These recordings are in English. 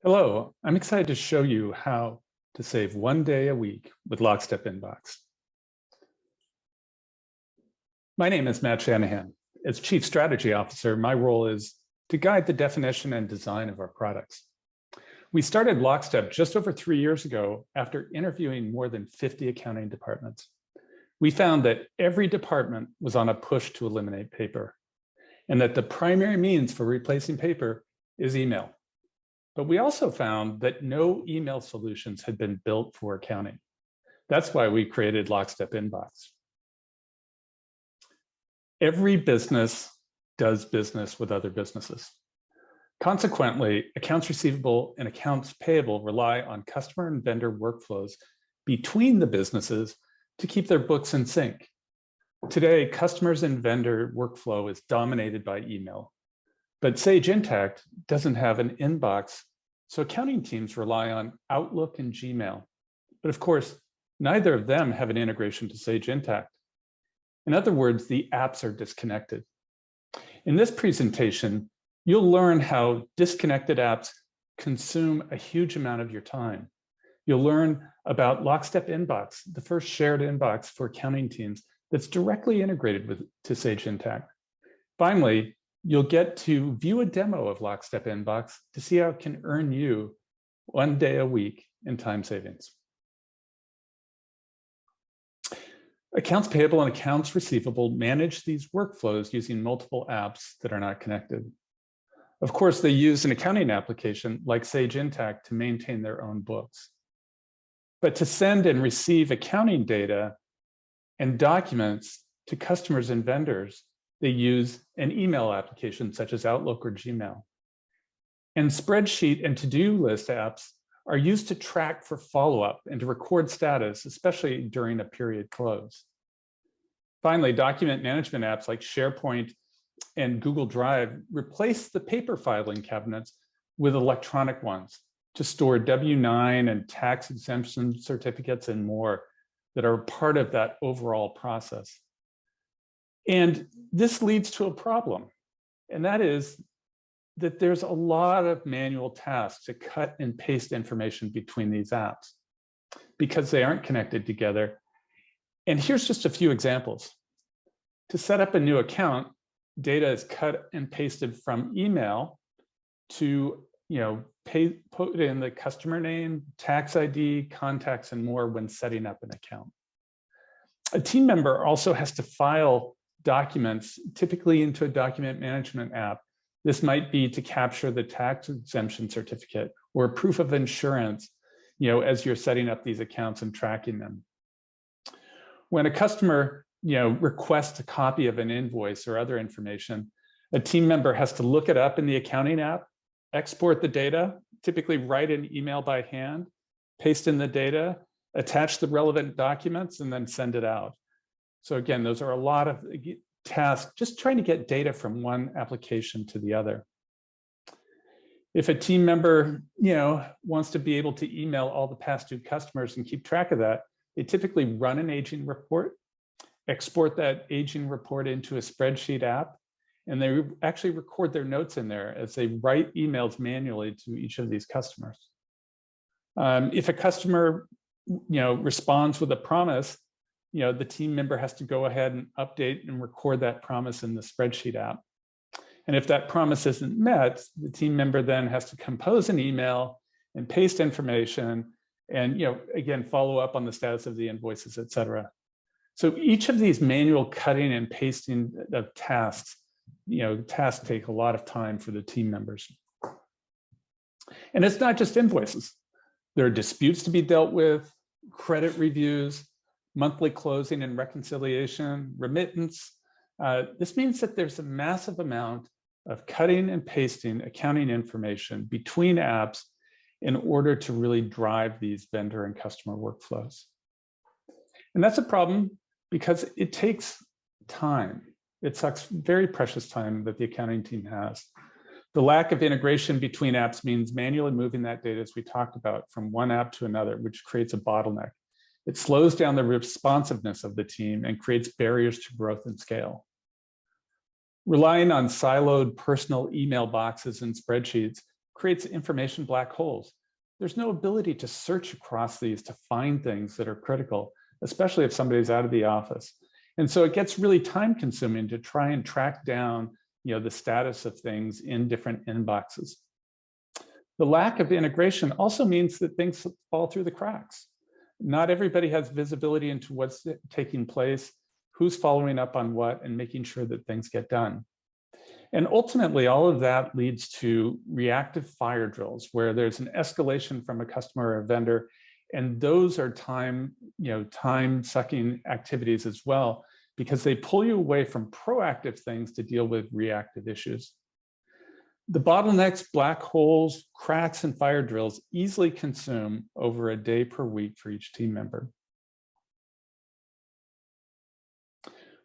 Hello, I'm excited to show you how to save 1 day a week with Lockstep Inbox. My name is Matt Shanahan. As Chief Strategy Officer, my role is to guide the definition and design of our products. We started Lockstep just over 3 years ago after interviewing more than 50 accounting departments. We found that every department was on a push to eliminate paper, and that the primary means for replacing paper is email. But we also found that no email solutions had been built for accounting. That's why we created Lockstep Inbox. Every business does business with other businesses. Consequently, accounts receivable and accounts payable rely on customer and vendor workflows between the businesses to keep their books in sync. Today, customers and vendor workflow is dominated by email. But Sage Intacct doesn't have an inbox, so accounting teams rely on Outlook and Gmail. But of course, neither of them have an integration to Sage Intacct. In other words, the apps are disconnected. In this presentation, you'll learn how disconnected apps consume a huge amount of your time. You'll learn about Lockstep Inbox, the first shared inbox for accounting teams that's directly integrated to Sage Intacct. Finally, you'll get to view a demo of Lockstep Inbox to see how it can earn you 1 day a week in time savings. Accounts payable and accounts receivable manage these workflows using multiple apps that are not connected. Of course, they use an accounting application like Sage Intacct to maintain their own books. But to send and receive accounting data and documents to customers and vendors, they use an email application such as Outlook or Gmail. And spreadsheet and to-do list apps are used to track for follow-up and to record status, especially during a period close. Finally, document management apps like SharePoint and Google Drive replace the paper filing cabinets with electronic ones to store W-9 and tax exemption certificates and more that are part of that overall process. And this leads to a problem, and that is that there's a lot of manual tasks to cut and paste information between these apps because they aren't connected together. And here's just a few examples. To set up a new account, data is cut and pasted from email to put in the customer name, tax ID, contacts, and more when setting up an account. A team member also has to file documents, typically into a document management app. This might be to capture the tax exemption certificate or proof of insurance, as you're setting up these accounts and tracking them. When a customer, requests a copy of an invoice or other information, a team member has to look it up in the accounting app, export the data, typically write an email by hand, paste in the data, attach the relevant documents, and then send it out. So again, those are a lot of tasks, just trying to get data from one application to the other. If a team member, wants to be able to email all the past due customers and keep track of that, they typically run an aging report, export that aging report into a spreadsheet app, and they actually record their notes in there as they write emails manually to each of these customers. If a customer, responds with a promise, the team member has to go ahead and update and record that promise in the spreadsheet app. And if that promise isn't met, the team member then has to compose an email and paste information and, again, follow up on the status of the invoices, et cetera. So each of these manual cutting and pasting of tasks, tasks take a lot of time for the team members. And it's not just invoices. There are disputes to be dealt with, credit reviews, monthly closing and reconciliation, remittance. This means that there's a massive amount of cutting and pasting accounting information between apps in order to really drive these vendor and customer workflows. And that's a problem because it takes time. It sucks very precious time that the accounting team has. The lack of integration between apps means manually moving that data, as we talked about, from one app to another, which creates a bottleneck. It slows down the responsiveness of the team and creates barriers to growth and scale. Relying on siloed personal email boxes and spreadsheets creates information black holes. There's no ability to search across these to find things that are critical, especially if somebody's out of the office. And so it gets really time consuming to try and track down, the status of things in different inboxes. The lack of integration also means that things fall through the cracks. Not everybody has visibility into what's taking place, who's following up on what, and making sure that things get done. And ultimately, all of that leads to reactive fire drills, where there's an escalation from a customer or a vendor, and those are time-sucking activities as well, because they pull you away from proactive things to deal with reactive issues. The bottlenecks, black holes, cracks, and fire drills easily consume over a day per week for each team member.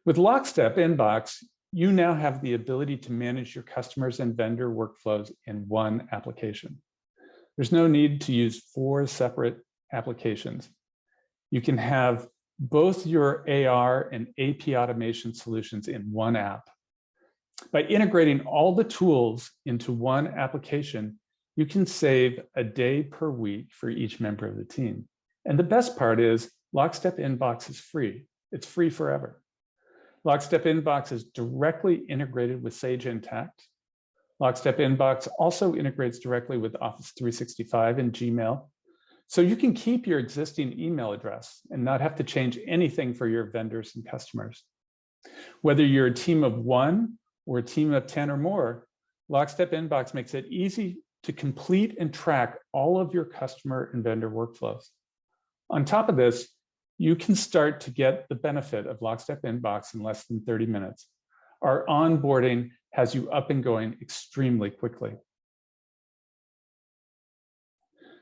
With Lockstep Inbox, you now have the ability to manage your customers and vendor workflows in one application. There's no need to use 4 separate applications. You can have both your AR and AP automation solutions in one app. By integrating all the tools into one application, you can save a day per week for each member of the team. And the best part is Lockstep Inbox is free. It's free forever. Lockstep Inbox is directly integrated with Sage Intacct. Lockstep Inbox also integrates directly with Office 365 and Gmail. So you can keep your existing email address and not have to change anything for your vendors and customers. Whether you're a team of 1 or a team of 10 or more, Lockstep Inbox makes it easy to complete and track all of your customer and vendor workflows. On top of this, you can start to get the benefit of Lockstep Inbox in less than 30 minutes. Our onboarding has you up and going extremely quickly.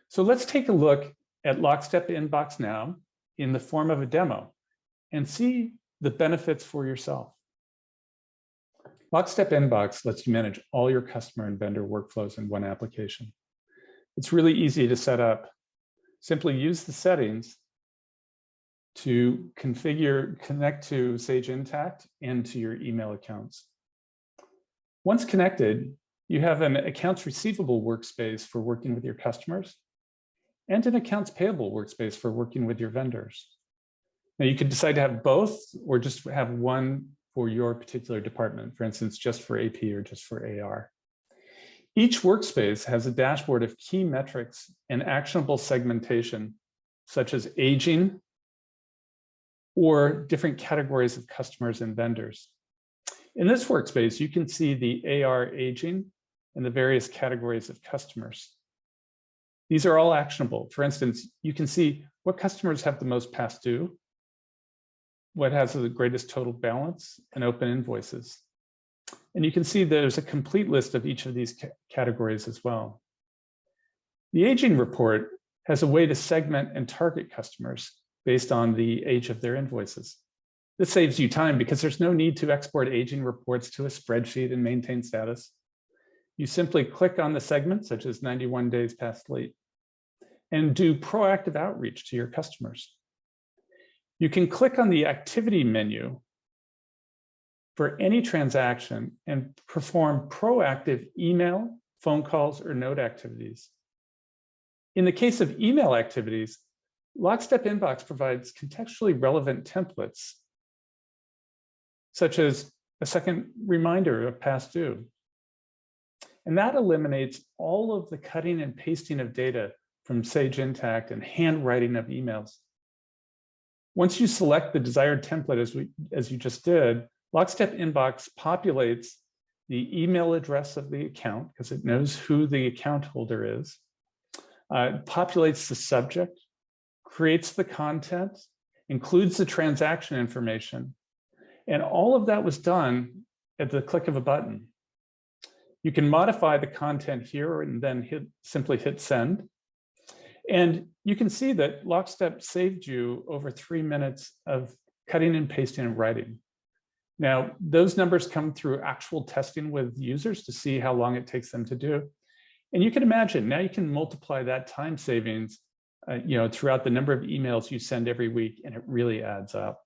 So let's take a look at Lockstep Inbox now in the form of a demo and see the benefits for yourself. Lockstep Inbox lets you manage all your customer and vendor workflows in one application. It's really easy to set up. Simply use the settings to connect to Sage Intacct and to your email accounts. Once connected, you have an accounts receivable workspace for working with your customers and an accounts payable workspace for working with your vendors. Now you could decide to have both or just have one for your particular department, for instance, just for AP or just for AR. Each workspace has a dashboard of key metrics and actionable segmentation, such as aging or different categories of customers and vendors. In this workspace, you can see the AR aging and the various categories of customers. These are all actionable. For instance, you can see what customers have the most past due, what has the greatest total balance, and open invoices. And you can see there's a complete list of each of these categories as well. The aging report has a way to segment and target customers based on the age of their invoices. This saves you time because there's no need to export aging reports to a spreadsheet and maintain status. You simply click on the segment, such as 91 days past late, and do proactive outreach to your customers. You can click on the activity menu for any transaction and perform proactive email, phone calls, or note activities. In the case of email activities, Lockstep Inbox provides contextually relevant templates, such as a second reminder of past due. And that eliminates all of the cutting and pasting of data from Sage Intacct and handwriting of emails. Once you select the desired template, as you just did, Lockstep Inbox populates the email address of the account, because it knows who the account holder is, populates the subject, creates the content, includes the transaction information, and all of that was done at the click of a button. You can modify the content here and then simply hit send. And you can see that Lockstep saved you over 3 minutes of cutting and pasting and writing. Now, those numbers come through actual testing with users to see how long it takes them to do. And you can imagine, now you can multiply that time savings throughout the number of emails you send every week, and it really adds up.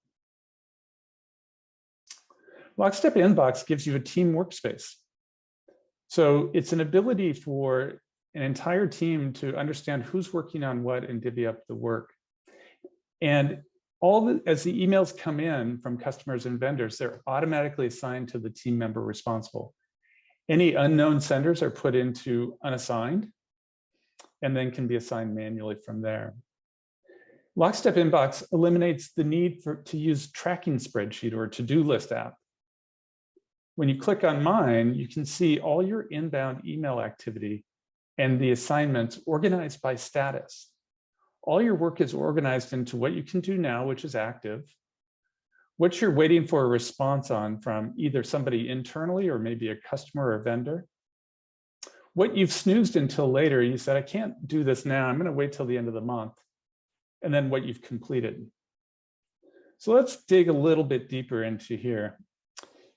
Lockstep Inbox gives you a team workspace. So it's an ability for an entire team to understand who's working on what and divvy up the work. And as the emails come in from customers and vendors, they're automatically assigned to the team member responsible. Any unknown senders are put into unassigned and then can be assigned manually from there. Lockstep Inbox eliminates the need to use tracking spreadsheet or to-do list app. When you click on mine, you can see all your inbound email activity and the assignments organized by status. All your work is organized into what you can do now, which is active, what you're waiting for a response on from either somebody internally or maybe a customer or vendor. What you've snoozed until later, you said, I can't do this now, I'm going to wait till the end of the month. And then what you've completed. So let's dig a little bit deeper into here.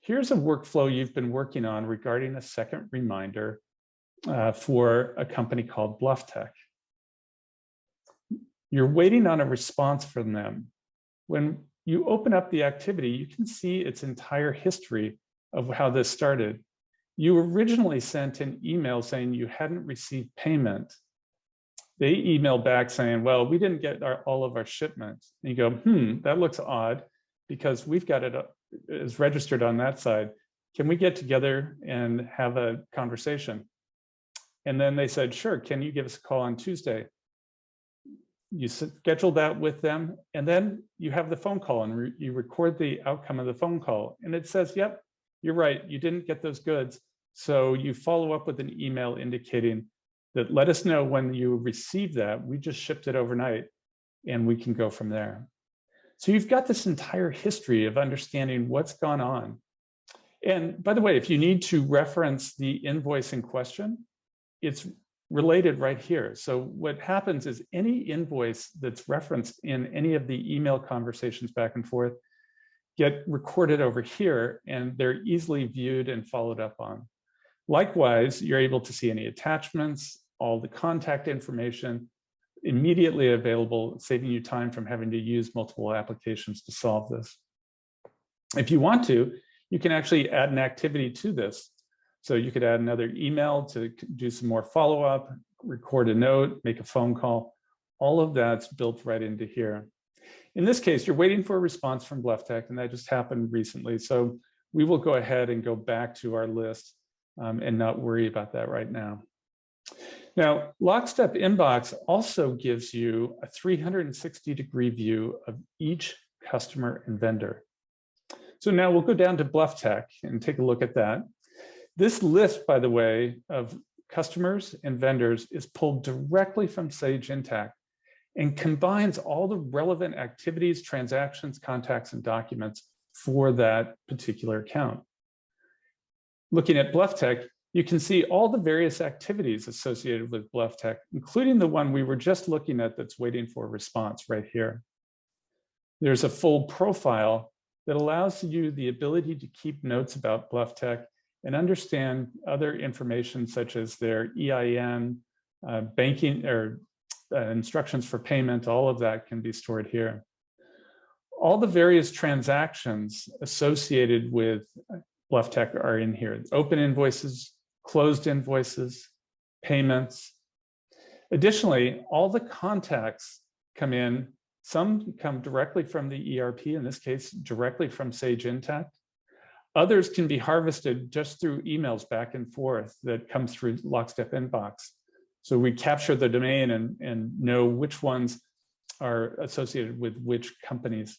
Here's a workflow you've been working on regarding a second reminder for a company called BluffTech. You're waiting on a response from them. When you open up the activity, you can see its entire history of how this started. You originally sent an email saying you hadn't received payment. They emailed back saying, well, we didn't get all of our shipments. And you go, that looks odd because we've got it as registered on that side. Can we get together and have a conversation? And then they said, sure, can you give us a call on Tuesday? You schedule that with them, and then you have the phone call and you record the outcome of the phone call. And it says, yep, you're right, you didn't get those goods. So you follow up with an email indicating that let us know when you receive that. We just shipped it overnight and we can go from there. So you've got this entire history of understanding what's gone on. And by the way, if you need to reference the invoice in question, it's related right here. So what happens is any invoice that's referenced in any of the email conversations back and forth get recorded over here, and they're easily viewed and followed up on. Likewise, you're able to see any attachments, all the contact information immediately available, saving you time from having to use multiple applications to solve this. If you want to, you can actually add an activity to this. So you could add another email to do some more follow-up, record a note, make a phone call. All of that's built right into here. In this case, you're waiting for a response from BluffTech, and that just happened recently. So we will go ahead and go back to our list and not worry about that right now. Now, Lockstep Inbox also gives you a 360-degree view of each customer and vendor. So now we'll go down to BluffTech and take a look at that. This list, by the way, of customers and vendors is pulled directly from Sage Intacct and combines all the relevant activities, transactions, contacts, and documents for that particular account. Looking at BluffTech, you can see all the various activities associated with BluffTech, including the one we were just looking at that's waiting for a response right here. There's a full profile that allows you the ability to keep notes about BluffTech and understand other information such as their EIN, banking or instructions for payment. All of that can be stored here. All the various transactions associated with BluffTech are in here. Open invoices, closed invoices, payments. Additionally, all the contacts come in. Some come directly from the ERP, in this case, directly from Sage Intacct. Others can be harvested just through emails back and forth that come through Lockstep Inbox. So we capture the domain and know which ones are associated with which companies.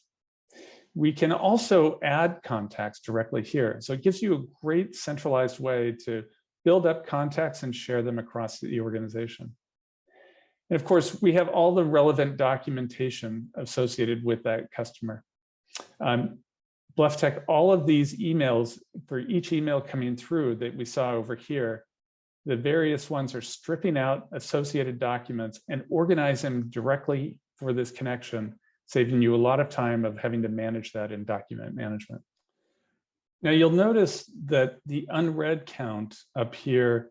We can also add contacts directly here. So it gives you a great centralized way to build up contacts and share them across the organization. And of course, we have all the relevant documentation associated with that customer. BluffTech, all of these emails, for each email coming through that we saw over here, the various ones are stripping out associated documents and organize them directly for this connection, saving you a lot of time of having to manage that in document management. Now you'll notice that the unread count up here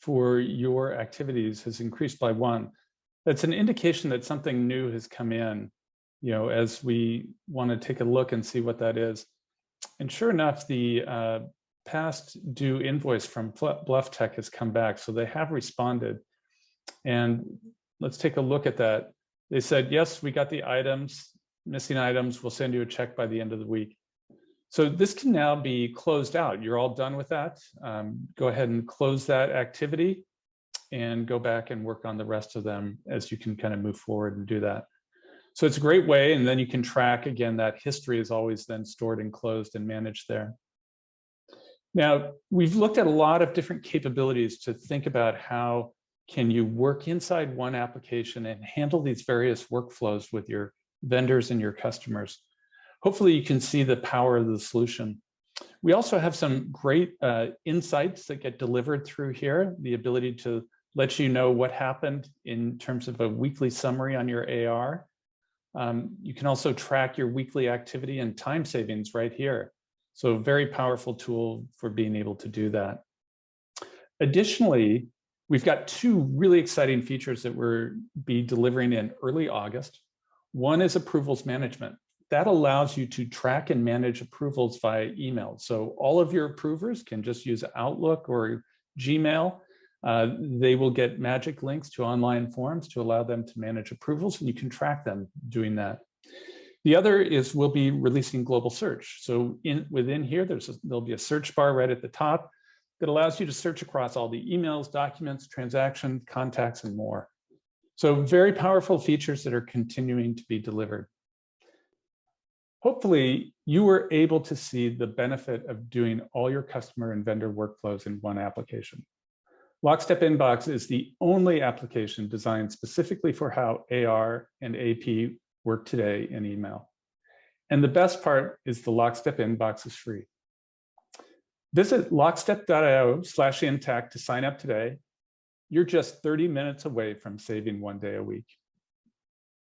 for your activities has increased by 1. That's an indication that something new has come in, as we want to take a look and see what that is. And sure enough, the past due invoice from BluffTech has come back. So they have responded. And let's take a look at that. They said, yes, we got the items, missing items. We'll send you a check by the end of the week. So this can now be closed out. You're all done with that. Go ahead and close that activity and go back and work on the rest of them as you can kind of move forward and do that. So it's a great way. And then you can track, again, that history is always then stored and closed and managed there. Now, we've looked at a lot of different capabilities to think about how can you work inside one application and handle these various workflows with your vendors and your customers. Hopefully you can see the power of the solution. We also have some great insights that get delivered through here, the ability to let you know what happened in terms of a weekly summary on your AR. You can also track your weekly activity and time savings right here. So a very powerful tool for being able to do that. Additionally, we've got two really exciting features that we'll be delivering in early August. One is approvals management. That allows you to track and manage approvals via email. So all of your approvers can just use Outlook or Gmail. They will get magic links to online forms to allow them to manage approvals, and you can track them doing that. The other is we'll be releasing global search. So within here, there'll be a search bar right at the top that allows you to search across all the emails, documents, transactions, contacts, and more. So very powerful features that are continuing to be delivered. Hopefully, you were able to see the benefit of doing all your customer and vendor workflows in one application. Lockstep Inbox is the only application designed specifically for how AR and AP work today in email. And the best part is the Lockstep Inbox is free. Visit lockstep.io/Intacct to sign up today. You're just 30 minutes away from saving one day a week.